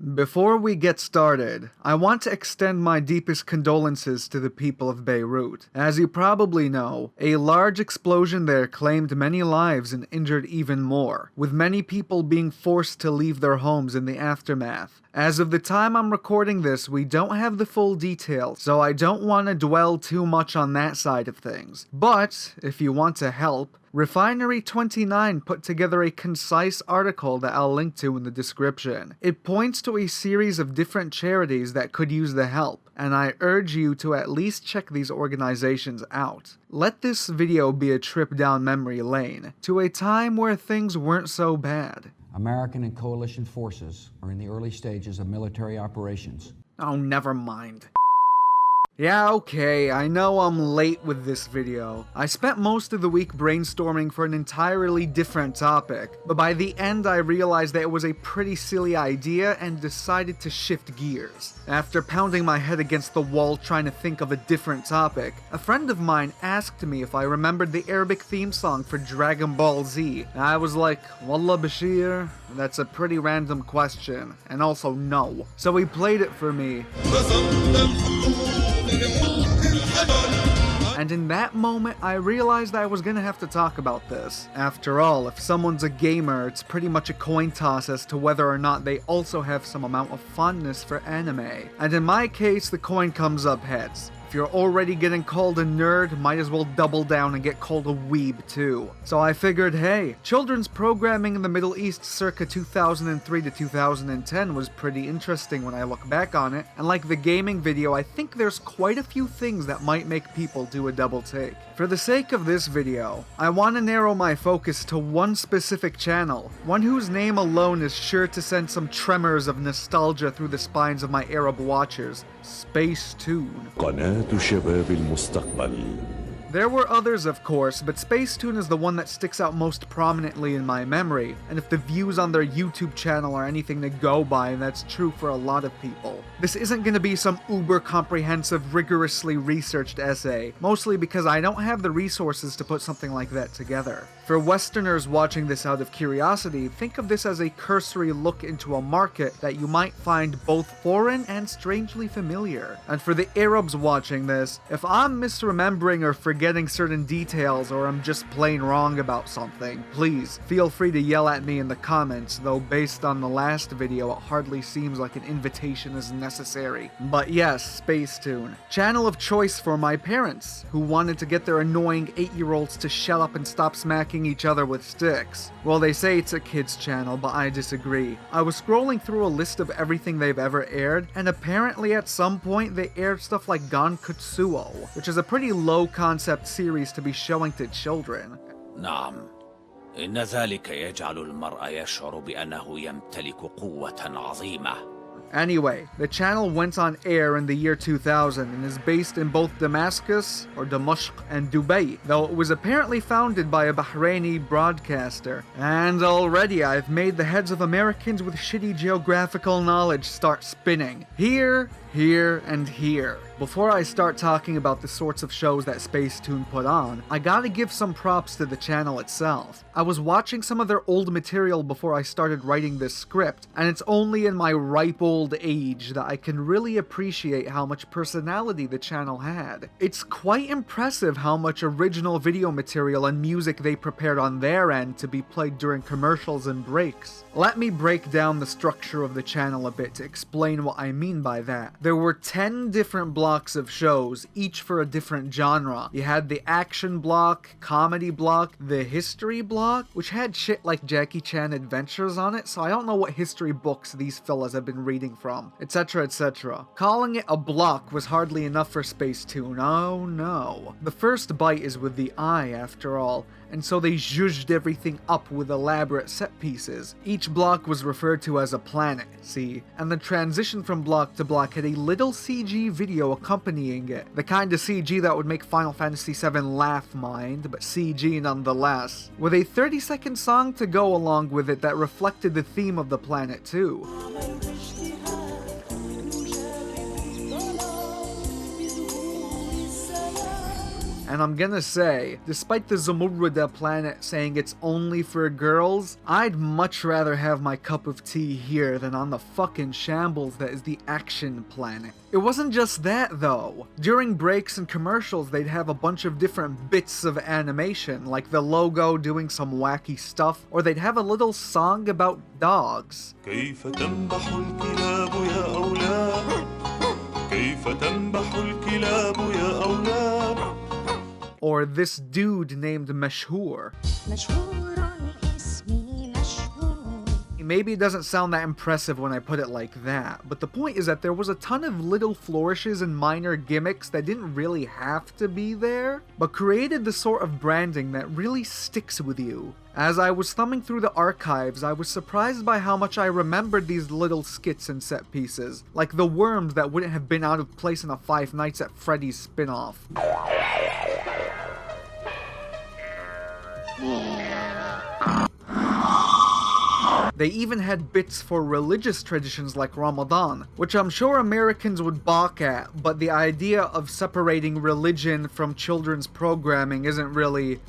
Before we get started, I want to extend my deepest condolences to the people of Beirut. As you probably know, a large explosion there claimed many lives and injured even more, with many people being forced to leave their homes in the aftermath. As of the time I'm recording this, we don't have the full details, so I don't want to dwell too much on that side of things. But, if you want to help, Refinery29 put together a concise article that I'll link to in the description. It points to a series of different charities that could use the help, and I urge you to at least check these organizations out. Let this video be a trip down memory lane, to a time where things weren't so bad. American and coalition forces are in the early stages of military operations. Oh, never mind. Yeah, okay, I know I'm late with this video. I spent most of the week brainstorming for an entirely different topic, but by the end I realized that it was a pretty silly idea and decided to shift gears. After pounding my head against the wall trying to think of a different topic, a friend of mine asked me if I remembered the Arabic theme song for Dragon Ball Z. I was like, Wallah Bashir, that's a pretty random question, and also no. So he played it for me. And in that moment, I realized I was gonna have to talk about this. After all, if someone's a gamer, it's pretty much a coin toss as to whether or not they also have some amount of fondness for anime. And in my case, the coin comes up heads. If you're already getting called a nerd, might as well double down and get called a weeb too. So I figured, hey, children's programming in the Middle East circa 2003 to 2010 was pretty interesting when I look back on it, and like the gaming video, I think there's quite a few things that might make people do a double take. For the sake of this video, I want to narrow my focus to one specific channel, one whose name alone is sure to send some tremors of nostalgia through the spines of my Arab watchers, Spacetoon. قناة شباب المستقبل. There were others, of course, but Spacetoon is the one that sticks out most prominently in my memory, and if the views on their YouTube channel are anything to go by, that's true for a lot of people. This isn't going to be some uber-comprehensive, rigorously researched essay, mostly because I don't have the resources to put something like that together. For Westerners watching this out of curiosity, think of this as a cursory look into a market that you might find both foreign and strangely familiar. And for the Arabs watching this, if I'm misremembering or forgetting certain details or I'm just plain wrong about something, please feel free to yell at me in the comments, though based on the last video it hardly seems like an invitation is necessary. But yes, Spacetoon. Channel of choice for my parents, who wanted to get their annoying 8-year-olds to shut up and stop smacking each other with sticks. Well, they say it's a kids channel, but I disagree. I was scrolling through a list of everything they've ever aired, and apparently at some point they aired stuff like Gankutsuo, which is a pretty low concept series to be showing to children. نعم، إن ذلك يجعل المرء يشعر بأنه يمتلك قوة عظيمة. Anyway, the channel went on air in the year 2000 and is based in both Damascus, or Damashq, and Dubai, though it was apparently founded by a Bahraini broadcaster. And already I've made the heads of Americans with shitty geographical knowledge start spinning. Here, and here. Before I start talking about the sorts of shows that Spacetoon put on, I gotta give some props to the channel itself. I was watching some of their old material before I started writing this script, and it's only in my ripe old age that I can really appreciate how much personality the channel had. It's quite impressive how much original video material and music they prepared on their end to be played during commercials and breaks. Let me break down the structure of the channel a bit to explain what I mean by that. There were 10 different blocks of shows, each for a different genre. You had the action block, comedy block, the history block, which had shit like Jackie Chan Adventures on it, so I don't know what history books these fellas have been reading from, etc, etc. Calling it a block was hardly enough for Spacetoon, oh no. The first bite is with the eye, after all, and so they zhuzhed everything up with elaborate set pieces. Each block was referred to as a planet, see, and the transition from block to block had a little CG video accompanying it. The kind of CG that would make Final Fantasy VII laugh, mind, but CG nonetheless. With a 30-second song to go along with it that reflected the theme of the planet too. And I'm gonna say, despite the Zamurrada planet saying it's only for girls, I'd much rather have my cup of tea here than on the fucking shambles that is the action planet. It wasn't just that though. During breaks and commercials, they'd have a bunch of different bits of animation, like the logo doing some wacky stuff, or they'd have a little song about dogs. كيف تنبح الكلاب يا أولاد كيف تنبح الكلاب يا أولاد. Or this dude named Mashhur. Maybe it doesn't sound that impressive when I put it like that, but the point is that there was a ton of little flourishes and minor gimmicks that didn't really have to be there, but created the sort of branding that really sticks with you. As I was thumbing through the archives, I was surprised by how much I remembered these little skits and set pieces, like the worms that wouldn't have been out of place in a Five Nights at Freddy's spin-off. They even had bits for religious traditions like Ramadan, which I'm sure Americans would balk at, but the idea of separating religion from children's programming isn't really,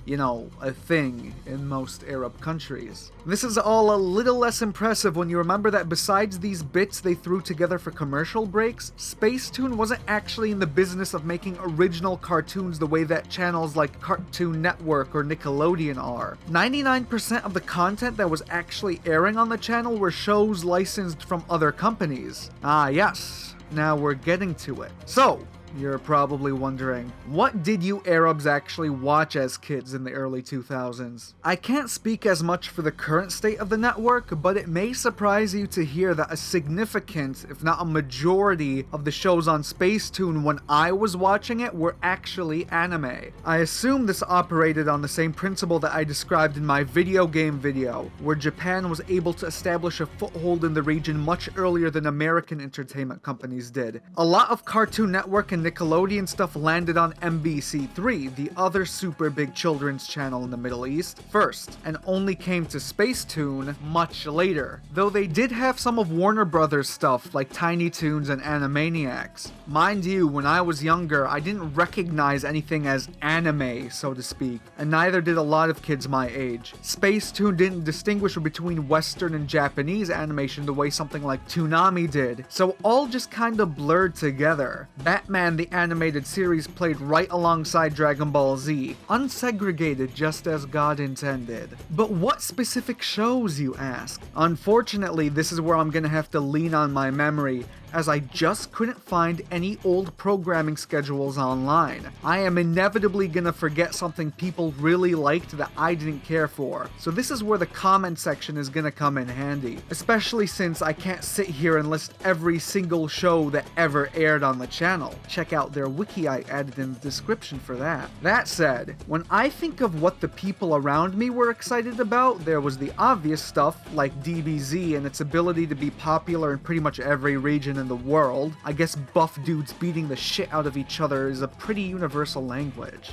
a thing in most Arab countries. This is all a little less impressive when you remember that besides these bits they threw together for commercial breaks, Spacetoon wasn't actually in the business of making original cartoons the way that channels like Cartoon Network or Nickelodeon are. 99% of the content that was actually airing on the channel were shows licensed from other companies. Ah yes, now we're getting to it. So, you're probably wondering, what did you Arabs actually watch as kids in the early 2000s? I can't speak as much for the current state of the network, but it may surprise you to hear that a significant, if not a majority, of the shows on Spacetoon when I was watching it were actually anime. I assume this operated on the same principle that I described in my video game video, where Japan was able to establish a foothold in the region much earlier than American entertainment companies did. A lot of Cartoon Network and Nickelodeon stuff landed on MBC3, the other super big children's channel in the Middle East, first, and only came to Spacetoon much later, though they did have some of Warner Brothers stuff like Tiny Toons and Animaniacs. Mind you, when I was younger, I didn't recognize anything as anime, so to speak, and neither did a lot of kids my age. Spacetoon didn't distinguish between Western and Japanese animation the way something like Toonami did, so all just kinda blurred together. Batman the animated series played right alongside Dragon Ball Z, unsegregated just as God intended. But what specific shows, you ask? Unfortunately, this is where I'm gonna have to lean on my memory, as I just couldn't find any old programming schedules online. I am inevitably gonna forget something people really liked that I didn't care for, so this is where the comment section is gonna come in handy, especially since I can't sit here and list every single show that ever aired on the channel. Check out their wiki I added in the description for that. That said, when I think of what the people around me were excited about, there was the obvious stuff like DBZ and its ability to be popular in pretty much every region in the world. I guess buff dudes beating the shit out of each other is a pretty universal language.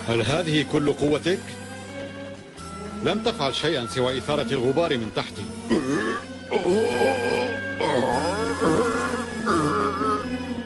هل هذه كل قوتك؟ لم تفعل شيئا سوى إثارة الغبار من تحتي.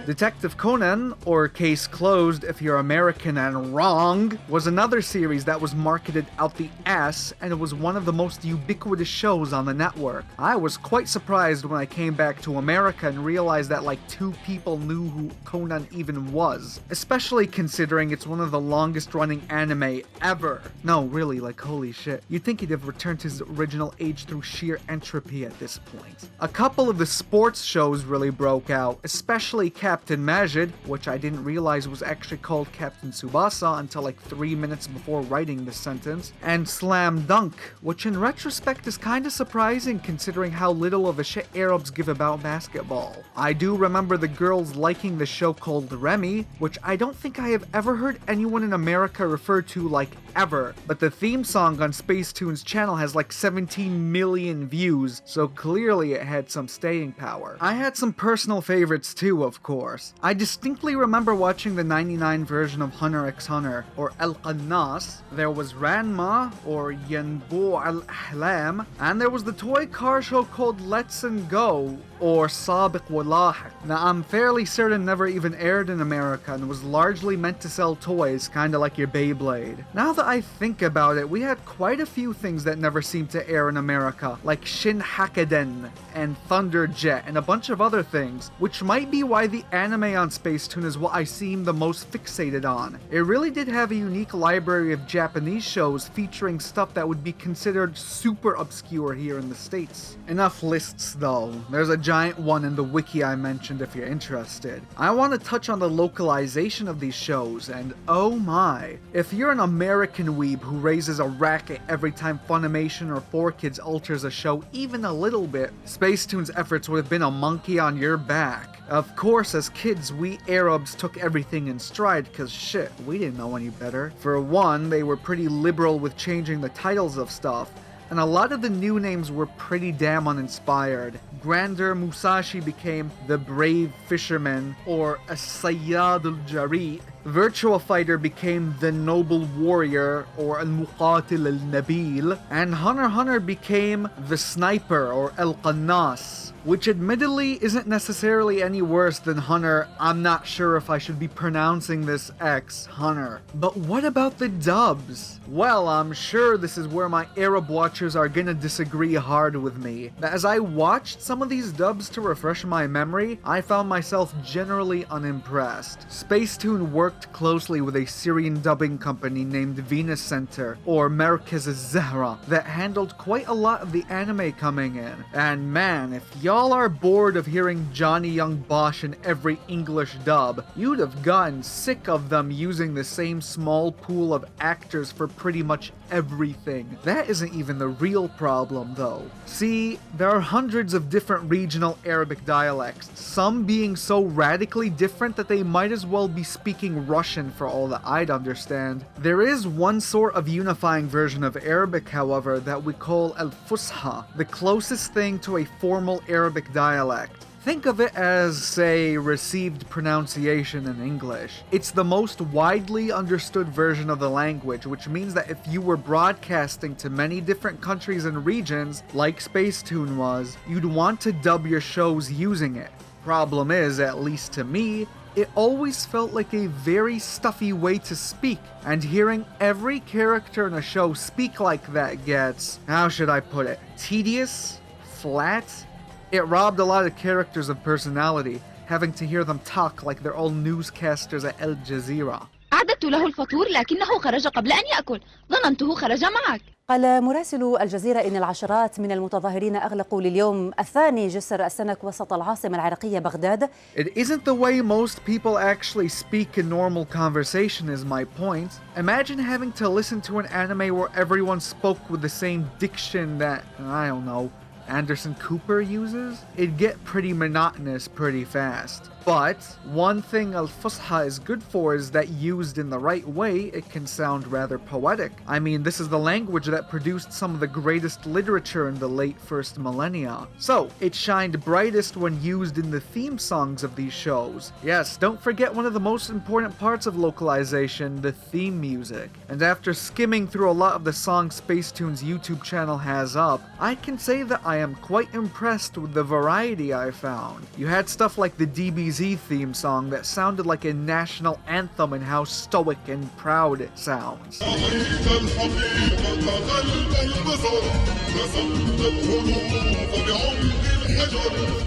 Detective Conan, or Case Closed if you're American and wrong, was another series that was marketed out the ass, and it was one of the most ubiquitous shows on the network. I was quite surprised when I came back to America and realized that like 2 people knew who Conan even was, especially considering it's one of the longest running anime ever. No, really, like holy shit. You'd think he'd have returned to his original age through sheer entropy at this point. A couple of the sports shows really broke out, especially Captain Majid, which I didn't realize was actually called Captain Tsubasa until like 3 minutes before writing this sentence, and Slam Dunk, which in retrospect is kinda surprising considering how little of a shit Arabs give about basketball. I do remember the girls liking the show called Remy, which I don't think I have ever heard anyone in America refer to like ever, but the theme song on Spacetoon's channel has like 17 million views, so clearly it had some staying power. I had some personal favorites too, of course. I distinctly remember watching the 99 version of Hunter x Hunter, or El Qannas. There was Ranma, or Yanbu al Ahlam, and there was the toy car show called Let's and Go, or Sabiq wa Lahiq. Now, I'm fairly certain never even aired in America and was largely meant to sell toys, kinda like your Beyblade. Now that I think about it, we had quite a few things that never seemed to air in America, like Shin Hakkaden and Thunderjet and a bunch of other things, which might be why the anime on Spacetoon is what I seem the most fixated on. It really did have a unique library of Japanese shows featuring stuff that would be considered super obscure here in the States. Enough lists though, there's a giant one in the wiki I mentioned if you're interested. I want to touch on the localization of these shows, and oh my, if you're an American weeb who raises a racket every time Funimation or 4Kids alters a show even a little bit, Spacetoon's efforts would have been a monkey on your back. Of course, as kids, we Arabs took everything in stride, cause shit, we didn't know any better. For one, they were pretty liberal with changing the titles of stuff, and a lot of the new names were pretty damn uninspired. Grander Musashi became the Brave Fisherman, or As-Sayyad al-Jari. Virtua Fighter became the Noble Warrior, or Al-Muqatil al-Nabil, and Hunter x Hunter became the Sniper, or El-Qannas, which admittedly isn't necessarily any worse than Hunter. I'm not sure if I should be pronouncing this X, Hunter. But what about the dubs? Well, I'm sure this is where my Arab watchers are gonna disagree hard with me. But as I watched some of these dubs to refresh my memory, I found myself generally unimpressed. Spacetoon worked closely with a Syrian dubbing company named Venus Center, or Merkez Az-Zahra, that handled quite a lot of the anime coming in. And man, if y'all are bored of hearing Johnny Young Bosch in every English dub, you'd have gotten sick of them using the same small pool of actors for pretty much everything. That isn't even the real problem though. See, there are hundreds of different regional Arabic dialects, some being so radically different that they might as well be speaking Russian for all that I'd understand. There is one sort of unifying version of Arabic, however, that we call Al-Fusha, the closest thing to a formal Arabic dialect. Think of it as, say, received pronunciation in English. It's the most widely understood version of the language, which means that if you were broadcasting to many different countries and regions, like Spacetoon was, you'd want to dub your shows using it. Problem is, at least to me, it always felt like a very stuffy way to speak, and hearing every character in a show speak like that gets, how should I put it, tedious? Flat? It robbed a lot of characters of personality, having to hear them talk like they're all newscasters at Al Jazeera. أعددت له الفطور لكنه خرج قبل أن يأكل. ظننته خرج معك. قال مراسل الجزيرة إن العشرات من المتظاهرين أغلقوا لليوم الثاني جسر السنك وسط العاصمة العراقية بغداد. It isn't the way most people actually speak in normal conversation is my point. Imagine having to listen to an anime where everyone spoke with the same diction that, I don't know, Anderson Cooper uses? It'd get pretty monotonous pretty fast. But one thing Al-Fusha is good for is that used in the right way, it can sound rather poetic. I mean, this is the language that produced some of the greatest literature in the late first millennia. So, it shined brightest when used in the theme songs of these shows. Yes, don't forget one of the most important parts of localization, the theme music. And after skimming through a lot of the songs Spacetoon's YouTube channel has up, I can say that I am quite impressed with the variety I found. You had stuff like the DBZ theme song that sounded like a national anthem and how stoic and proud it sounds.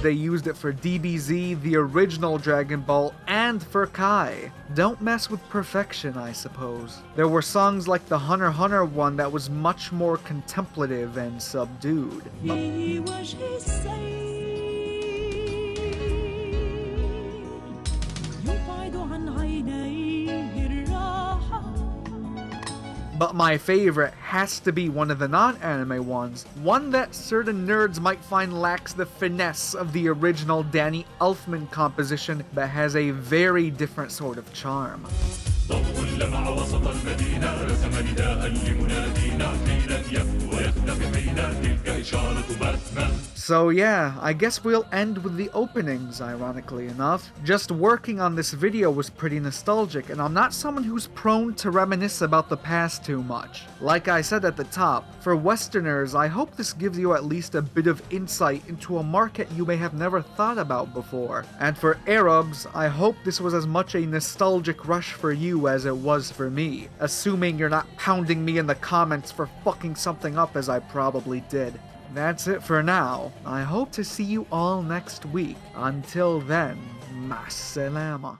They used it for DBZ, the original Dragon Ball, and for Kai. Don't mess with perfection, I suppose. There were songs like the Hunter x Hunter one that was much more contemplative and subdued. But my favorite has to be one of the non-anime ones, one that certain nerds might find lacks the finesse of the original Danny Elfman composition, but has a very different sort of charm. So yeah, I guess we'll end with the openings, ironically enough. Just working on this video was pretty nostalgic, and I'm not someone who's prone to reminisce about the past too much. Like I said at the top, for Westerners, I hope this gives you at least a bit of insight into a market you may have never thought about before. And for Arabs, I hope this was as much a nostalgic rush for you as it was for me, assuming you're not pounding me in the comments for fucking something up as I probably did. That's it for now. I hope to see you all next week. Until then, ma'as salama.